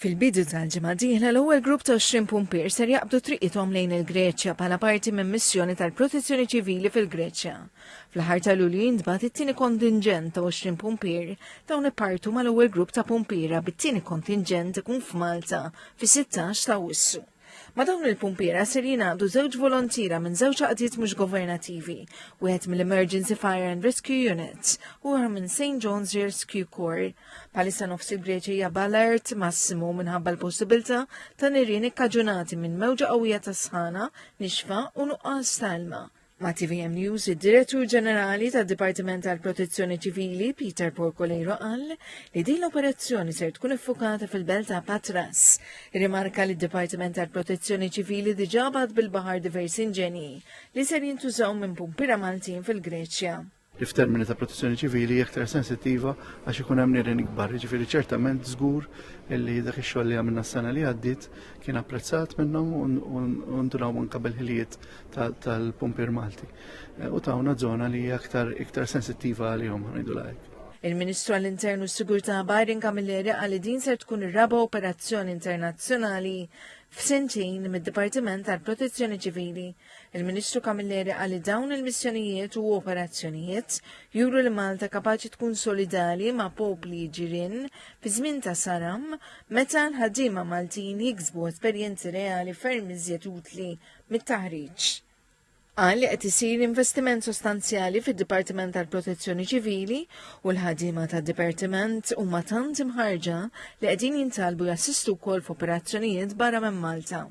Fil-bidu tal-ġimgħa dieħla l-ewwel grupp ta' 20 pumpier ser jaqbdu triqithom lejn il-Greċja bħala parti minn missjoni tal-Protezzjoni Ċivili fil-Greċja. Fl-aħħar ta' Lulju jintbagħat it-tieni kontinġent ta' 20 pumpier dawn ippartu mal-ewwel grupp ta' pumpiera bit-tieni kontinġent ikun f'Malta fis-16 ta' Awwissu. Ma' dawn il-pumpiera ser jingħaqdu żewġ volontira minn żewġ għaqdiet mhux governattivi, wieħed mill-Emergency Fire and Rescue Units u oħra minn St. John's Rescue Corps. Bħalissa nofs il-Greċja hija b'alert massimu minħabba l-possibilità ta' nirien ikkaġunati minn mewġa qawwija ta' sħana, nixfa u nuqqas ta' ilma. Ma' TVM News, id-Direttur Ġenerali tad-Dipartiment tal-Protezzjoni Ċivili, Peter Porcolero, qal li din l-operazzjoni ser tkun iffukata fil-belt ta' Patras. Irrimarka li d-Dipartiment tal-Protezzjoni Ċivili diġà bad bil-baħar diversi inġenji li ser jintużaw minn pumpiera Maltin fil-Greċja. Li f'termini ta' protezzjoni ċivili aktar sensittiva għax ikun hemm nirien ikbar, jiġifieri ċertament żgur illi dak ix-xogħol li għamilna s-sena li għaddiet kien apprezzat minnhom u ndunaw anke bil-ħiliet tal-pumpier Malti. U tawna żona li hija iktar sensittiva għalihom ngħidu hekk. Il-Ministru għall-Internu s-Sigurtà Byron Camilleri qal li din ser tkun ir-raba' operazzjoni internazzjonali f'sentejn mid-Dipartiment tal-Protezzjoni Ċivili. Il-Ministru Camilleri qal li dawn il-missjonijiet u operazzjonijiet juru li Malta kapaċi tkun solidali ma' popli ġirien fi żmien ta' saram meta l-ħaddiema Maltin jiksbu esperjenzi reali ferm iżjed utli mit-taħriġ. Qal li qed isir investiment sostanzjali fid-Dipartiment tal-Protezzjoni Ċivili u l-ħaddiema tad-Dipartiment huma tant imħarġa li qegħdin jintalbu jassistu wkoll f'operazzjonijiet barra minn Malta.